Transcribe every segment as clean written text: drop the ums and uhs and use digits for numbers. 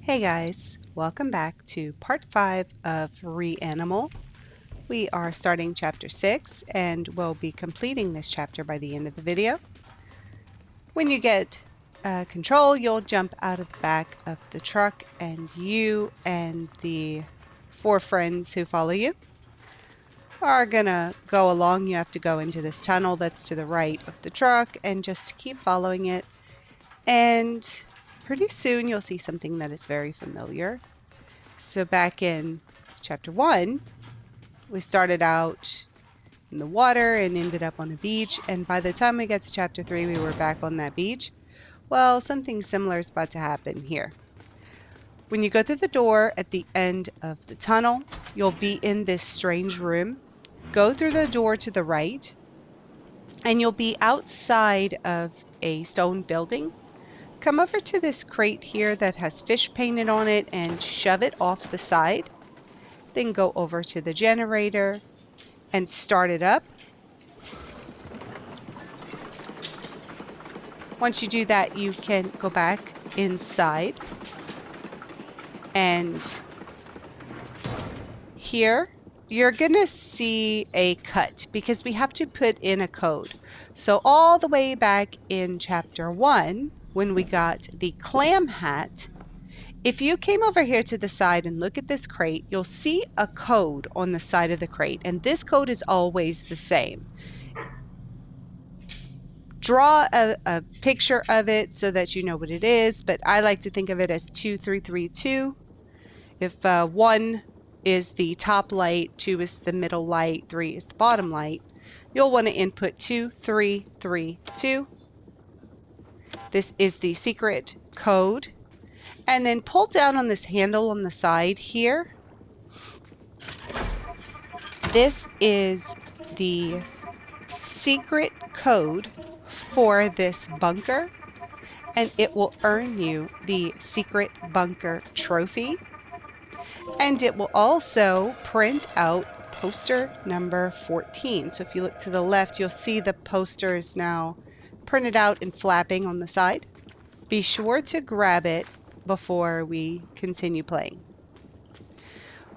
Hey guys, welcome back to part 5 of Reanimal. We are starting chapter 6 and we'll be completing this chapter by the end of the video. When you get control, you'll jump out of the back of the truck and you and the 4 friends who follow you are gonna go along. You have to go into this tunnel that's to the right of the truck and just keep following it. And pretty soon you'll see something that is very familiar. So back in chapter 1, we started out in the water and ended up on a beach. And by the time we got to chapter 3, we were back on that beach. Well, something similar is about to happen here. When you go through the door at the end of the tunnel, you'll be in this strange room. Go through the door to the right, and you'll be outside of a stone building. Come over to this crate here that has fish painted on it and shove it off the side. Then go over to the generator and start it up. Once you do that, you can go back inside. And here, you're going to see a cut because we have to put in a code. So all the way back in chapter 1, when we got the clam hat, if you came over here to the side and look at this crate, you'll see a code on the side of the crate, and this code is always the same. Draw a picture of it so that you know what it is, but I like to think of it as 2332. If 1 is the top light, 2 is the middle light, 3 is the bottom light, you'll want to input 2332. This is the secret code. And then pull down on this handle on the side here. This is the secret code for this bunker, and it will earn you the secret bunker trophy. And it will also print out poster number 14. So if you look to the left, you'll see the poster is now printed out and flapping on the side. Be sure to grab it before we continue playing.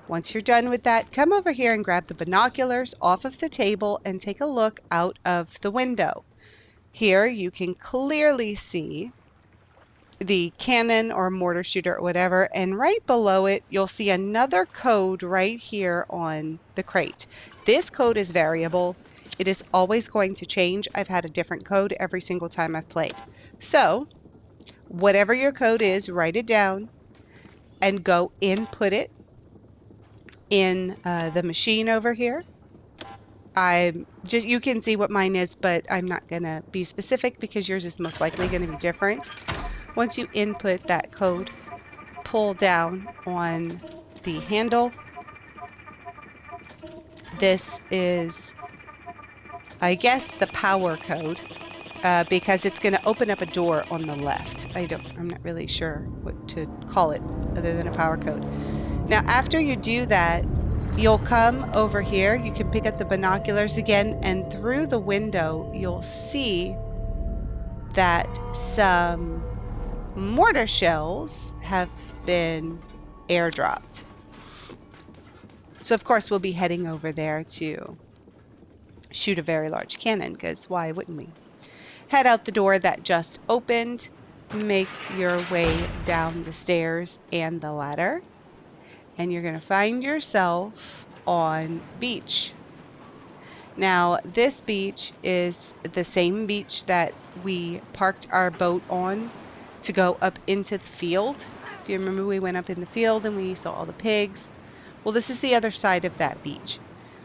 Once you're done with that, come over here and grab the binoculars off of the table and take a look out of the window. Here you can clearly see the cannon or mortar shooter or whatever, and right below it you'll see another code right here on the crate. This code is variable. It is always going to change. I've had a different code every single time I've played. So whatever your code is, write it down and go input it in the machine over here. You can see what mine is, but I'm not going to be specific because yours is most likely going to be different. Once you input that code, pull down on the handle. This is, I guess, the power code. Because it's going to open up a door on the left. I'm not really sure what to call it other than a power code. Now, after you do that, you'll come over here. You can pick up the binoculars again, and through the window, you'll see that some mortar shells have been airdropped. So, of course, we'll be heading over there to shoot a very large cannon, because why wouldn't we? Head out the door that just opened, make your way down the stairs and the ladder, and you're going to find yourself on beach. Now, this beach is the same beach that we parked our boat on to go up into the field. If you remember, we went up in the field and we saw all the pigs. Well, this is the other side of that beach.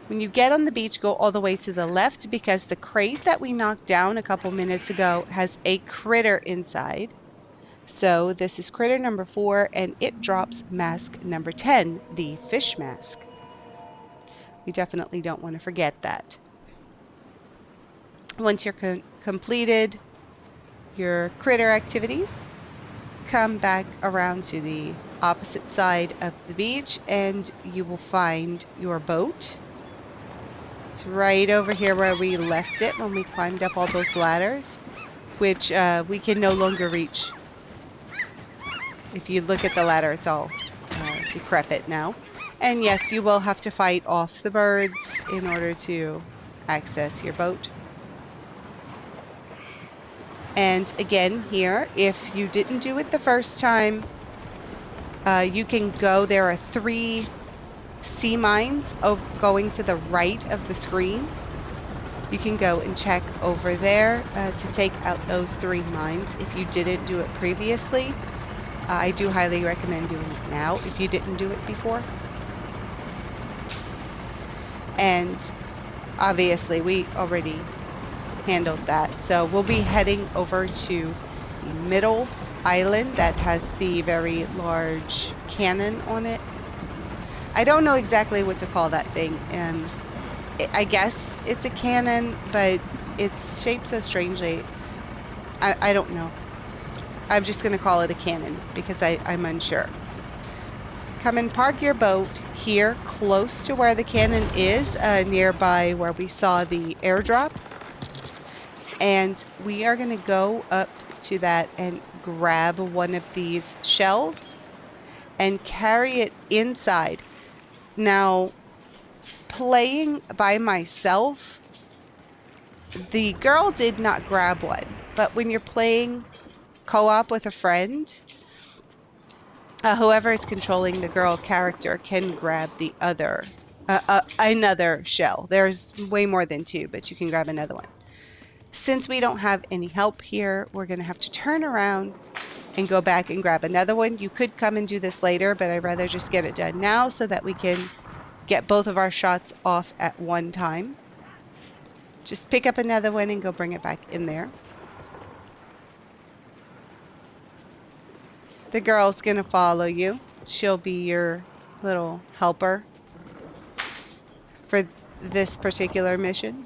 When you get on the beach, go all the way to the left because the crate that we knocked down a couple minutes ago has a critter inside. So this is critter number 4, and it drops mask number 10, the fish mask. We definitely don't want to forget that. Once you're completed your critter activities, come back around to the opposite side of the beach and you will find your boat. It's right over here where we left it when we climbed up all those ladders, which we can no longer reach. If you look at the ladder, it's all decrepit now. And yes, you will have to fight off the birds in order to access your boat. And again here, if you didn't do it the first time, you can go. There are 3 sea mines going to the right of the screen. You can go and check over there to take out those 3 mines if you didn't do it previously. I do highly recommend doing it now if you didn't do it before. And obviously we already handled that. So we'll be heading over to the middle island that has the very large cannon on it. I don't know exactly what to call that thing. I guess it's a cannon, but it's shaped so strangely. I don't know. I'm just going to call it a cannon because I'm unsure. Come and park your boat here close to where the cannon is, nearby where we saw the airdrop. And we are going to go up to that and grab one of these shells and carry it inside. Now, playing by myself, the girl did not grab one. But when you're playing co-op with a friend, whoever is controlling the girl character can grab the other, another shell. There's way more than 2, but you can grab another one. Since we don't have any help here, we're going to have to turn around and go back and grab another one. You could come and do this later, but I'd rather just get it done now so that we can get both of our shots off at one time. Just pick up another one and go bring it back in there. The girl's gonna follow you. She'll be your little helper for this particular mission.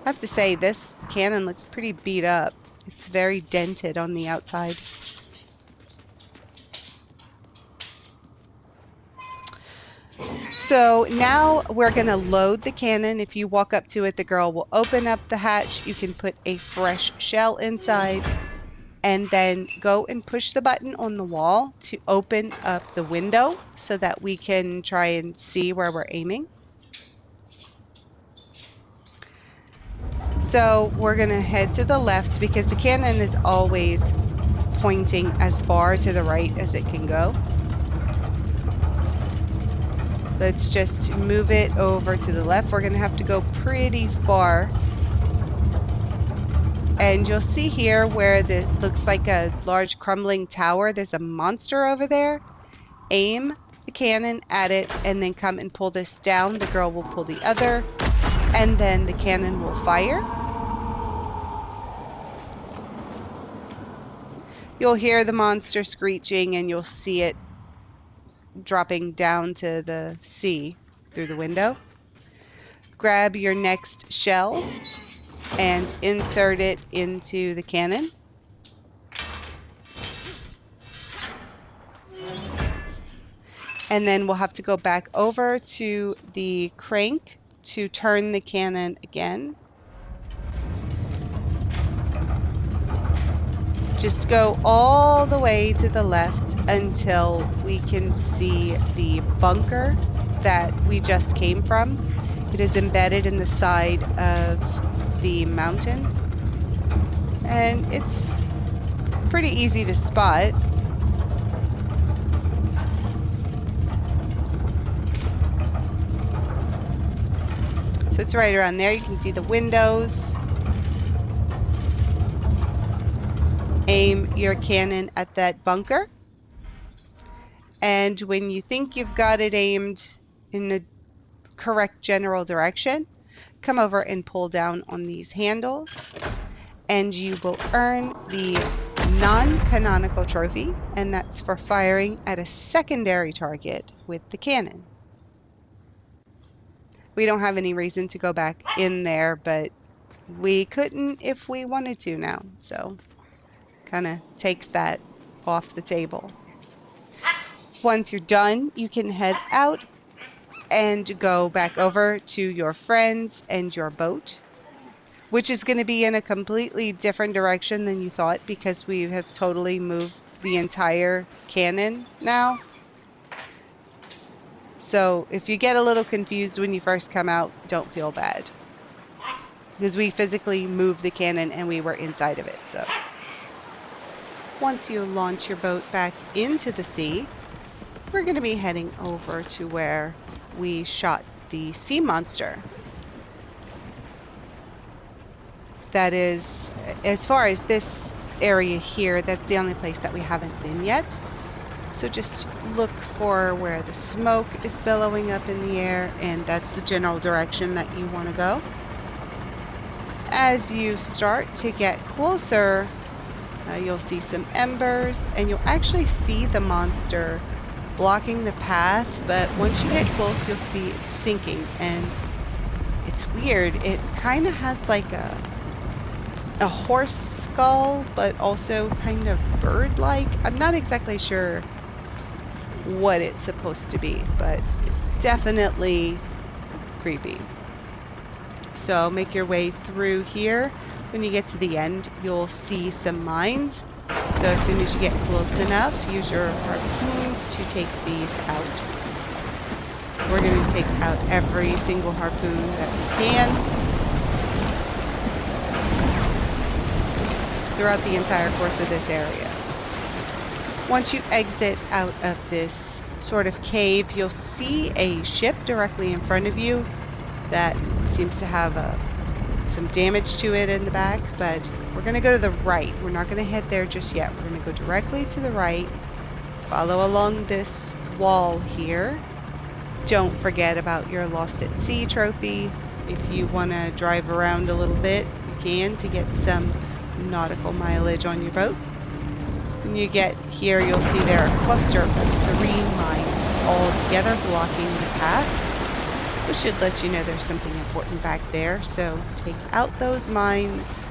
I have to say, this cannon looks pretty beat up. It's very dented on the outside. So now we're going to load the cannon. If you walk up to it, the girl will open up the hatch. You can put a fresh shell inside and then go and push the button on the wall to open up the window so that we can try and see where we're aiming. So we're going to head to the left because the cannon is always pointing as far to the right as it can go. Let's just move it over to the left. We're going to have to go pretty far. And you'll see here where it looks like a large crumbling tower. There's a monster over there. Aim the cannon at it and then come and pull this down. The girl will pull the other. And then the cannon will fire. You'll hear the monster screeching and you'll see it dropping down to the sea through the window. Grab your next shell and insert it into the cannon. And then we'll have to go back over to the crank to turn the cannon again. Just go all the way to the left until we can see the bunker that we just came from. It is embedded in the side of the mountain. And it's pretty easy to spot. So it's right around there. You can see the windows. Aim your cannon at that bunker. And when you think you've got it aimed in the correct general direction, come over and pull down on these handles. And you will earn the Non-Canonical trophy. And that's for firing at a secondary target with the cannon. We don't have any reason to go back in there, but we couldn't if we wanted to now. So kind of takes that off the table. Once you're done, you can head out and go back over to your friends and your boat, which is going to be in a completely different direction than you thought because we have totally moved the entire cannon now. So if you get a little confused when you first come out, don't feel bad. Because we physically moved the cannon and we were inside of it. So once you launch your boat back into the sea, we're going to be heading over to where we shot the sea monster. That is, as far as this area here, that's the only place that we haven't been yet. So just look for where the smoke is billowing up in the air, and that's the general direction that you want to go. As you start to get closer, you'll see some embers, and you'll actually see the monster blocking the path, but once you get close, you'll see it's sinking, and it's weird. It kind of has like a horse skull, but also kind of bird-like. I'm not exactly sure what it's supposed to be, but it's definitely creepy. So make your way through here. When you get to the end, you'll see some mines. So as soon as you get close enough, use your harpoons to take these out. We're going to take out every single harpoon that we can throughout the entire course of this area. Once you exit out of this sort of cave, you'll see a ship directly in front of you that seems to have some damage to it in the back, but we're going to go to the right. We're not going to head there just yet. We're going to go directly to the right, follow along this wall here. Don't forget about your Lost at Sea trophy. If you want to drive around a little bit, you can, to get some nautical mileage on your boat. When you get here, you'll see there are a cluster of 3 mines all together blocking the path. This should let you know there's something important back there. So take out those mines,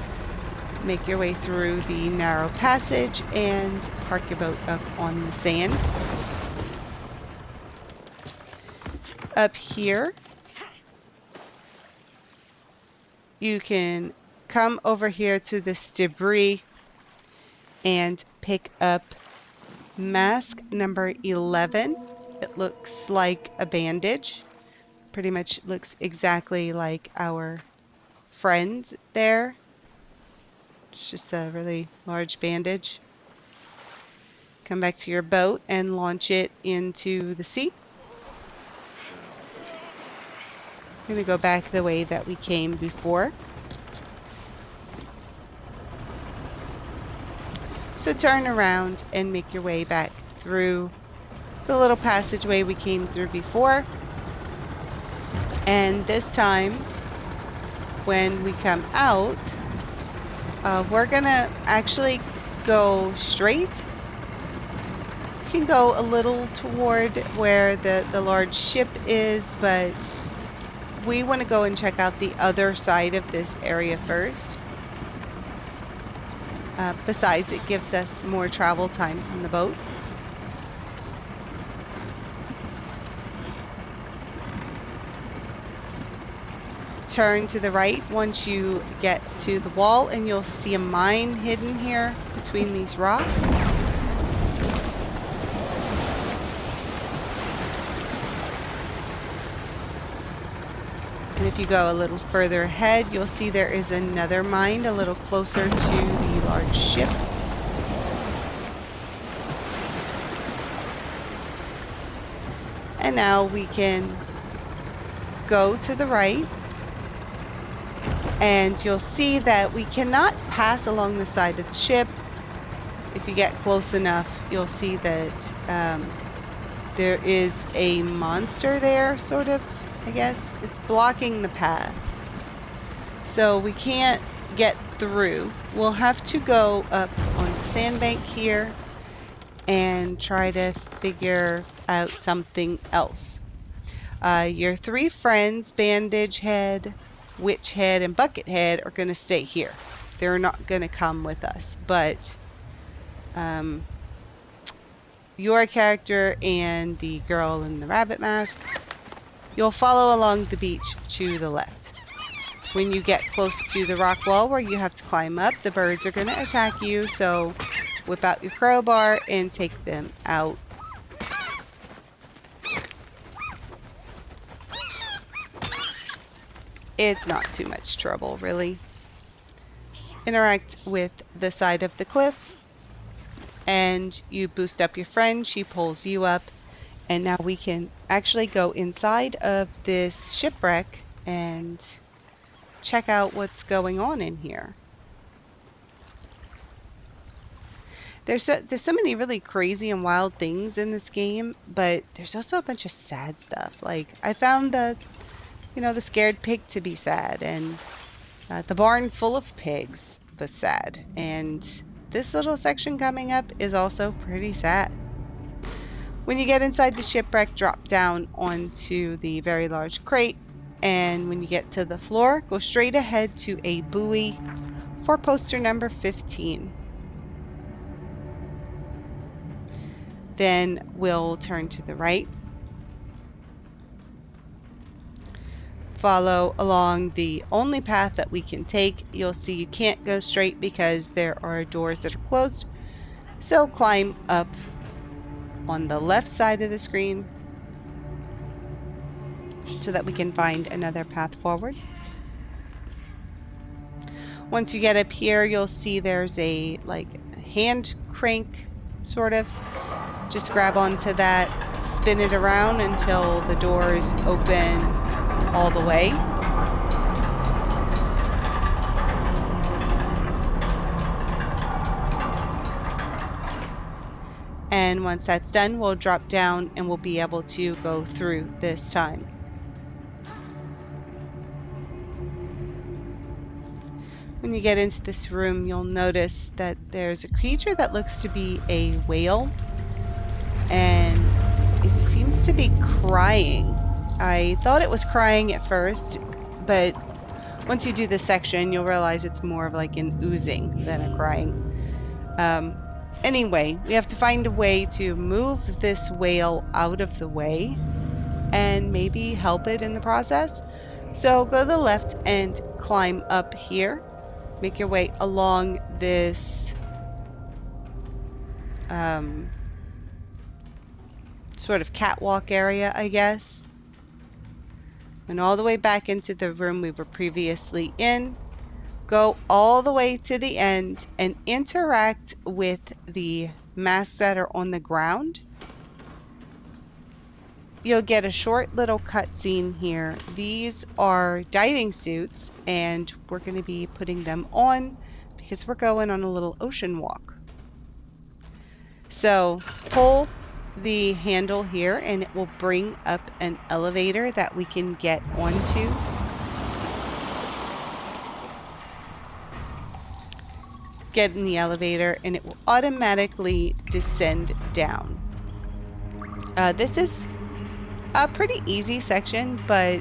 make your way through the narrow passage, and park your boat up on the sand. Up here, you can come over here to this debris and pick up mask number 11. It looks like a bandage. Pretty much looks exactly like our friend there. It's just a really large bandage. Come back to your boat and launch it into the sea. We're going to go back the way that we came before. So turn around and make your way back through the little passageway we came through before. And this time, when we come out, we're going to actually go straight. You can go a little toward where the large ship is, but we want to go and check out the other side of this area first. Besides, it gives us more travel time on the boat. Turn to the right once you get to the wall, and you'll see a mine hidden here between these rocks. And if you go a little further ahead, you'll see there is another mine a little closer to the large ship. And now we can go to the right, and you'll see that we cannot pass along the side of the ship. If you get close enough, you'll see that there is a monster there, sort of, I guess. It's blocking the path. So we can't get through. We'll have to go up on the sandbank here and try to figure out something else. Your 3 friends, Bandage Head, Witch Head, and Bucket Head, are going to stay here. They're not going to come with us, but your character and the girl in the rabbit mask, you'll follow along the beach to the left. When you get close to the rock wall where you have to climb up, the birds are going to attack you, so whip out your crowbar and take them out. It's not too much trouble, really. Interact with the side of the cliff, and you boost up your friend. She pulls you up, and now we can actually go inside of this shipwreck and check out what's going on in here. There's so many really crazy and wild things in this game, but there's also a bunch of sad stuff. Like, I found the scared pig to be sad, and the barn full of pigs was sad, and this little section coming up is also pretty sad. When you get inside the shipwreck, drop down onto the very large crate, and when you get to the floor, go straight ahead to a buoy for poster number 15. Then we'll turn to the right. Follow along the only path that we can take. You'll see you can't go straight because there are doors that are closed. So climb up on the left side of the screen so that we can find another path forward. Once you get up here, you'll see there's a hand crank, sort of. Just grab onto that, spin it around until the doors open all the way. And once that's done, we'll drop down and we'll be able to go through this time. When you get into this room, you'll notice that there's a creature that looks to be a whale, and it seems to be crying. I thought it was crying at first, but once you do this section, you'll realize it's more of like an oozing than a crying. Anyway, we have to find a way to move this whale out of the way and maybe help it in the process. So go to the left and climb up here. Make your way along this sort of catwalk area, I guess. And all the way back into the room we were previously in. Go all the way to the end and interact with the masks that are on the ground. You'll get a short little cutscene here. These are diving suits, and we're going to be putting them on because we're going on a little ocean walk. So pull the handle here and it will bring up an elevator that we can get onto. Get in the elevator and it will automatically descend down. This is a pretty easy section, but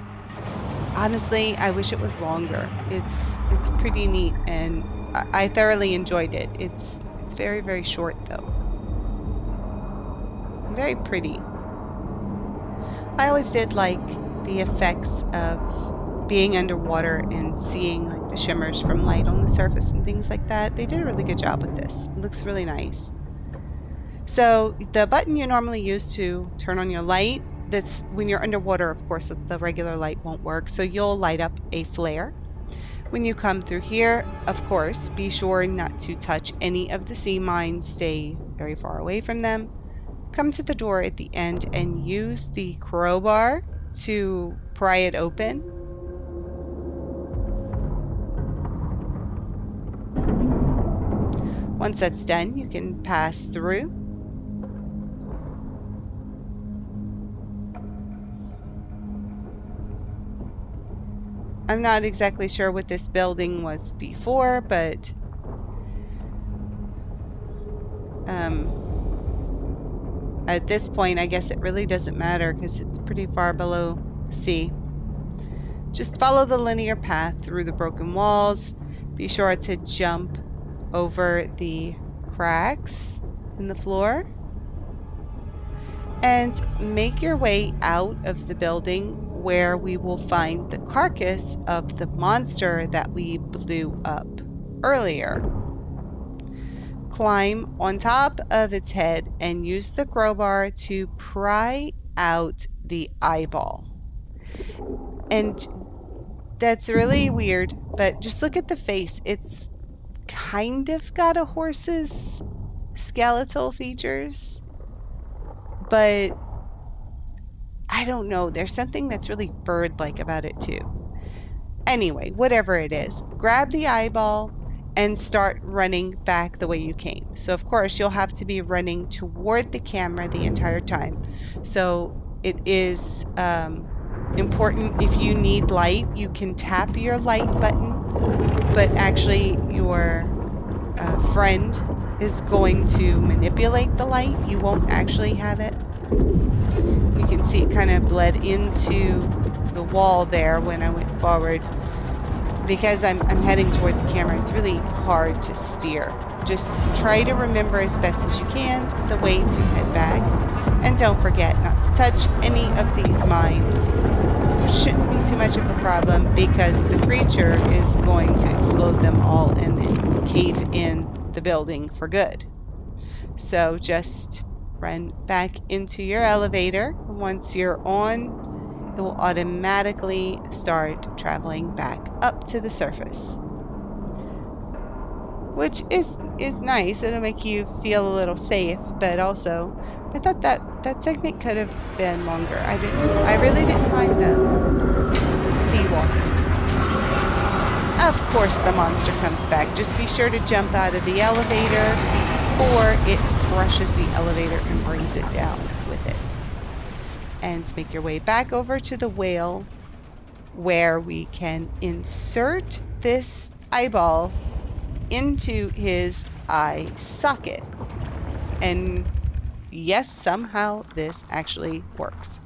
honestly I wish it was longer. It's pretty neat and I thoroughly enjoyed it. It's very, very short though. Very pretty. I always did like the effects of being underwater and seeing like the shimmers from light on the surface and things like that. They did a really good job with this. It looks really nice. So the button you normally use to turn on your light, that's when you're underwater, of course, the regular light won't work. So you'll light up a flare. When you come through here, of course, be sure not to touch any of the sea mines. Stay very far away from them. Come to the door at the end and use the crowbar to pry it open. Once that's done, you can pass through. I'm not exactly sure what this building was before, but at this point, I guess it really doesn't matter because it's pretty far below the sea. Just follow the linear path through the broken walls. Be sure to jump over the cracks in the floor. And make your way out of the building where we will find the carcass of the monster that we blew up earlier. climb on top of its head and use the crowbar to pry out the eyeball. And that's really weird, but just look at the face. It's kind of got a horse's skeletal features, but I don't know. There's something that's really bird-like about it too. Anyway, whatever it is, grab the eyeball and start running back the way you came. So of course you'll have to be running toward the camera the entire time. So it is important, if you need light, you can tap your light button, but actually your friend is going to manipulate the light. You won't actually have it. You can see it kind of bled into the wall there when I went forward. Because I'm heading toward the camera, it's really hard to steer. Just try to remember as best as you can the way to head back. And don't forget not to touch any of these mines. It shouldn't be too much of a problem because the creature is going to explode them all and then cave in the building for good. So just run back into your elevator. Once you're on, it will automatically start traveling back up to the surface, which is nice. It'll make you feel a little safe, but also I thought that segment could have been longer. I really didn't mind the seawalk. Of course the monster comes back. Just be sure to jump out of the elevator before it crushes the elevator and brings it down with it. And make your way back over to the whale where we can insert this eyeball into his eye socket. And yes, somehow this actually works.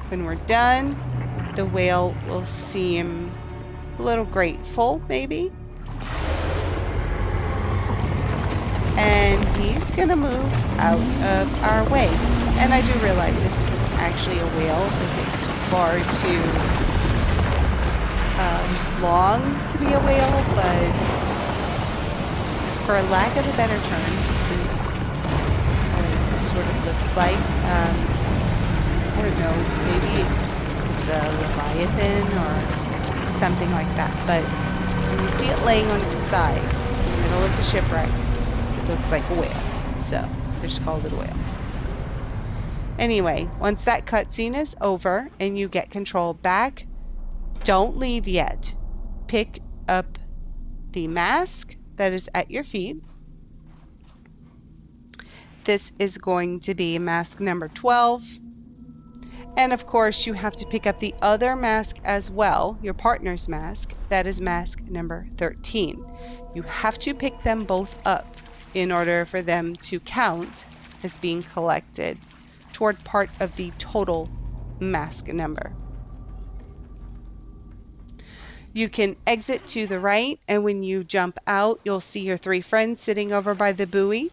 When we're done, the whale will seem a little grateful, maybe. And he's gonna move out of our way. And I do realize this isn't actually a whale. Like, it's far too long to be a whale, but for lack of a better term, this is what it sort of looks like. I don't know, maybe it's a leviathan or something like that. But when you see it laying on its side in the middle of the shipwreck, looks like a whale, so I just called it a whale. Anyway, once that cutscene is over and you get control back, don't leave yet. Pick up the mask that is at your feet. This is going to be mask number 12. And of course, you have to pick up the other mask as well, your partner's mask. That is mask number 13. You have to pick them both up in order for them to count as being collected toward part of the total mask number. You can exit to the right, and when you jump out, you'll see your 3 friends sitting over by the buoy.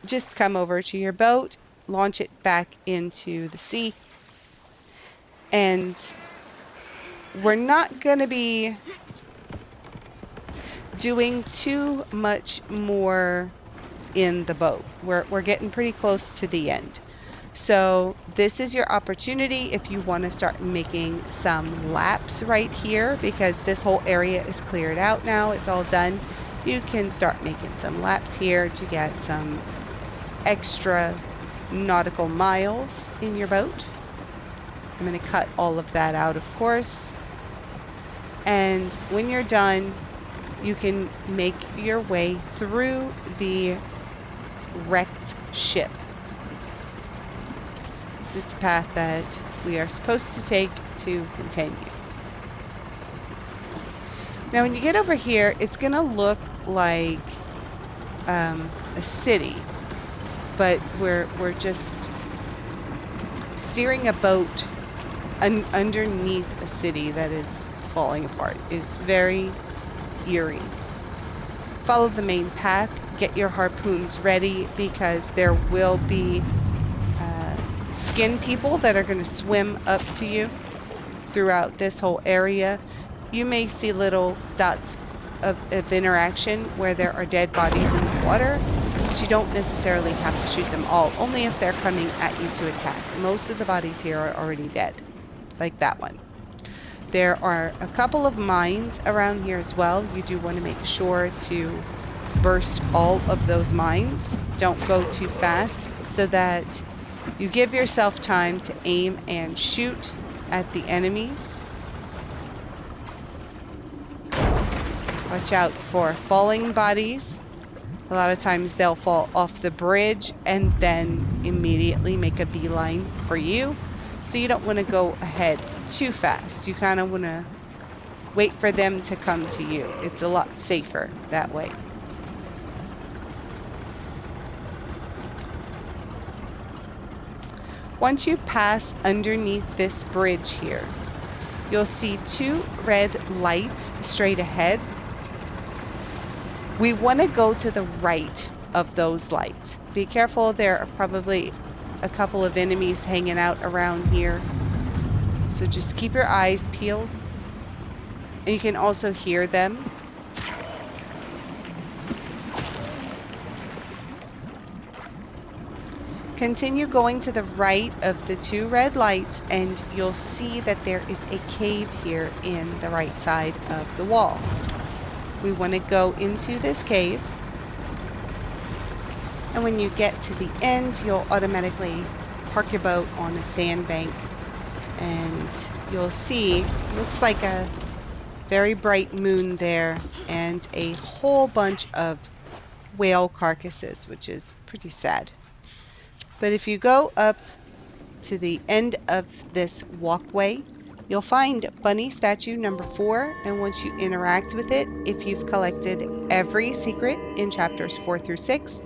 Just come over to your boat, launch it back into the sea, and we're not going to be doing too much more in the boat. We're getting pretty close to the end. So this is your opportunity if you want to start making some laps right here, because this whole area is cleared out now. It's all done. You can start making some laps here to get some extra nautical miles in your boat. I'm going to cut all of that out, of course. And when you're done, you can make your way through the wrecked ship. This is the path that we are supposed to take to continue. Now when you get over here, it's going to look like a city, but we're just steering a boat underneath a city that is falling apart. It's very eerie. Follow the main path. Get your harpoons ready, because there will be skin people that are going to swim up to you. throughout this whole area, you may see little dots of interaction where there are dead bodies in the water, but you don't necessarily have to shoot them all, only if they're coming at you to attack. Most of the bodies here are already dead, like that one. There are a couple of mines around here as well. You do want to make sure to burst all of those mines. Don't go too fast so that you give yourself time to aim and shoot at the enemies. Watch out for falling bodies. A lot of times they'll fall off the bridge and then immediately make a beeline for you. So you don't want to go ahead too fast. You kind of want to wait for them to come to you. It's a lot safer that way. Once you pass underneath this bridge here, you'll see 2 red lights straight ahead. We want to go to the right of those lights. Be careful, there are probably a couple of enemies hanging out around here. So just keep your eyes peeled. And you can also hear them. Continue going to the right of the 2 red lights and you'll see that there is a cave here in the right side of the wall. We want to go into this cave. And when you get to the end, you'll automatically park your boat on a sandbank. And you'll see, looks like a very bright moon there and a whole bunch of whale carcasses, which is pretty sad. But if you go up to the end of this walkway, you'll find bunny statue number 4. And once you interact with it, if you've collected every secret in chapters 4 through 6,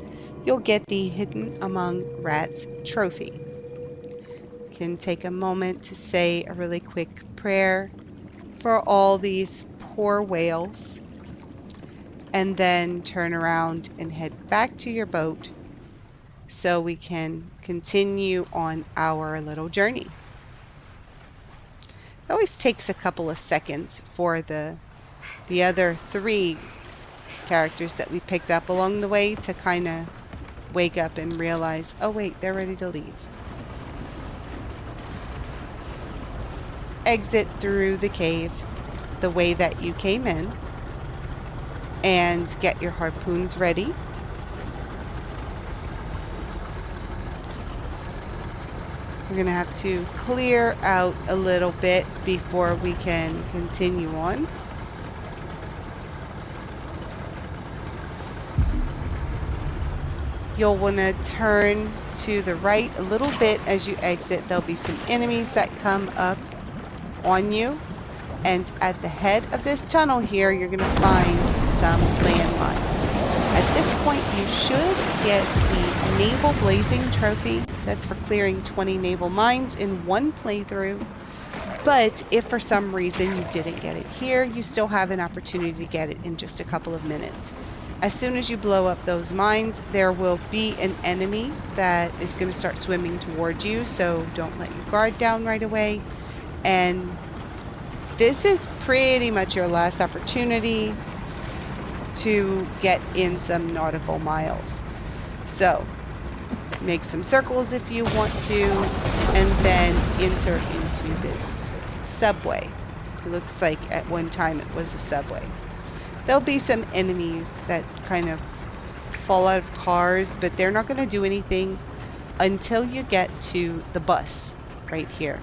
you'll get the Hidden Among Rats trophy. You can take a moment to say a really quick prayer for all these poor whales, and then turn around and head back to your boat so we can continue on our little journey. It always takes a couple of seconds for the other 3 characters that we picked up along the way to kind of wake up and realize, oh wait, they're ready to leave. Exit through the cave the way that you came in and get your harpoons ready. We're going to have to clear out a little bit before we can continue on. You'll want to turn to the right a little bit as you exit. There'll be some enemies that come up on you. And at the head of this tunnel here, you're going to find some landmines. At this point, you should get the Naval Blazing trophy. That's for clearing 20 naval mines in one playthrough. But if for some reason you didn't get it here, you still have an opportunity to get it in just a couple of minutes. As soon as you blow up those mines, there will be an enemy that is going to start swimming towards you, so don't let your guard down right away. And this is pretty much your last opportunity to get in some nautical miles. So make some circles if you want to, and then enter into this subway. It looks like at one time it was a subway. There'll be some enemies that kind of fall out of cars, but they're not going to do anything until you get to the bus right here.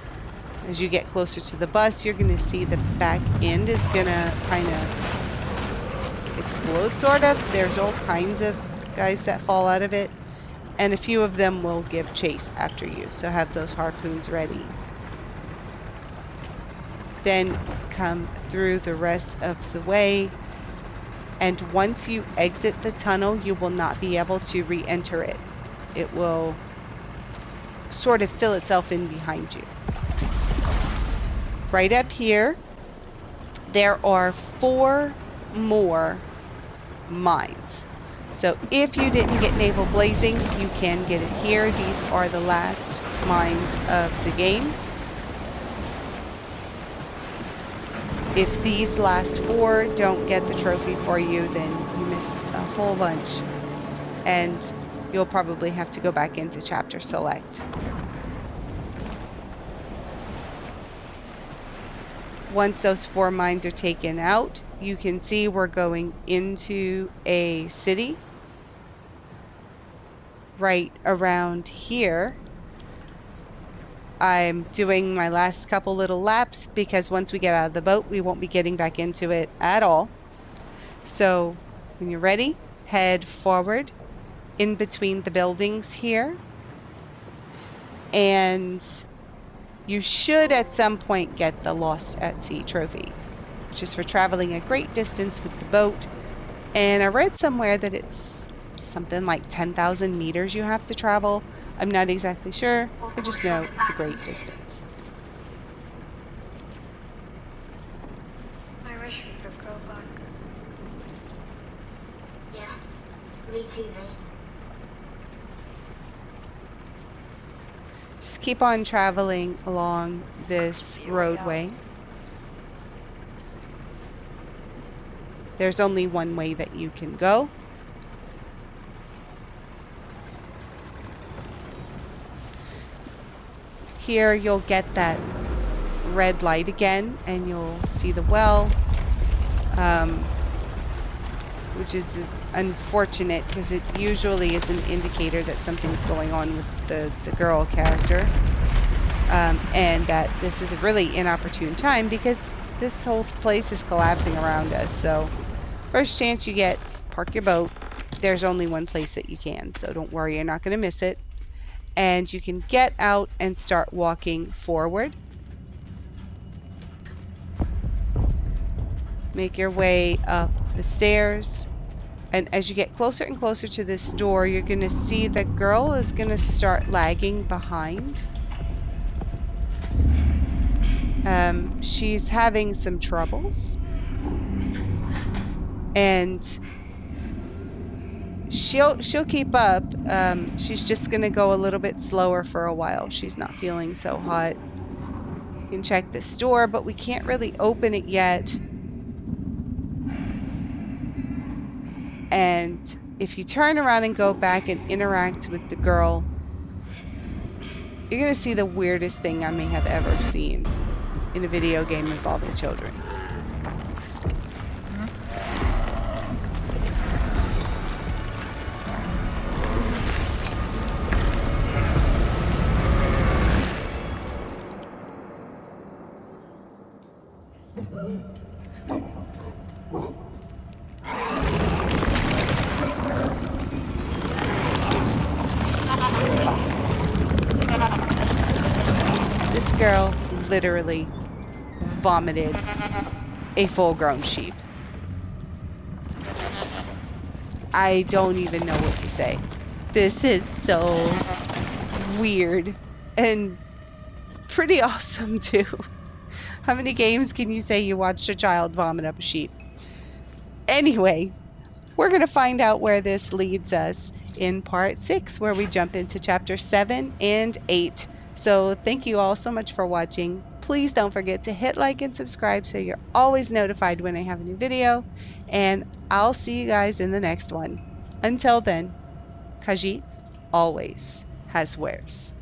As you get closer to the bus, you're going to see the back end is going to kind of explode, sort of. There's all kinds of guys that fall out of it, and a few of them will give chase after you, so have those harpoons ready. Then come through the rest of the way, and once you exit the tunnel, you will not be able to re-enter it. It will sort of fill itself in behind you. Right up here, there are 4 more mines. So if you didn't get Naval Blazing, you can get it here. These are the last mines of the game. if these last 4 don't get the trophy for you, then you missed a whole bunch. And you'll probably have to go back into chapter select. Once those 4 mines are taken out, you can see we're going into a city right around here. I'm doing my last couple little laps because once we get out of the boat, we won't be getting back into it at all. So when you're ready, head forward in between the buildings here. And you should at some point get the Lost at Sea trophy, which is for traveling a great distance with the boat. And I read somewhere that it's something like 10,000 meters you have to travel. I'm not exactly sure. I just know it's a great distance. I wish we could go back. Yeah, me too, mate. Just keep on traveling along this roadway. There's only one way that you can go. Here you'll get that red light again, and you'll see the well, which is unfortunate because it usually is an indicator that something's going on with the girl character, and that this is a really inopportune time because this whole place is collapsing around us. So first chance you get, park your boat. There's only one place that you can, so don't worry, you're not going to miss it. And you can get out and start walking forward. Make your way up the stairs. And as you get closer and closer to this door, you're going to see the girl is going to start lagging behind. She's having some troubles. And she'll keep up. She's just gonna go a little bit slower for a while. She's not feeling so hot. You can check this door, but we can't really open it yet. And if you turn around and go back and interact with the girl, you're gonna see the weirdest thing I may have ever seen in a video game involving children. This girl literally vomited a full-grown sheep. I don't even know what to say. This is so weird and pretty awesome too. How many games can you say you watched a child vomit up a sheep? Anyway, we're going to find out where this leads us in part 6, where we jump into chapter 7 and 8. So thank you all so much for watching. Please don't forget to hit like and subscribe so you're always notified when I have a new video. And I'll see you guys in the next one. Until then, Khajiit always has wares.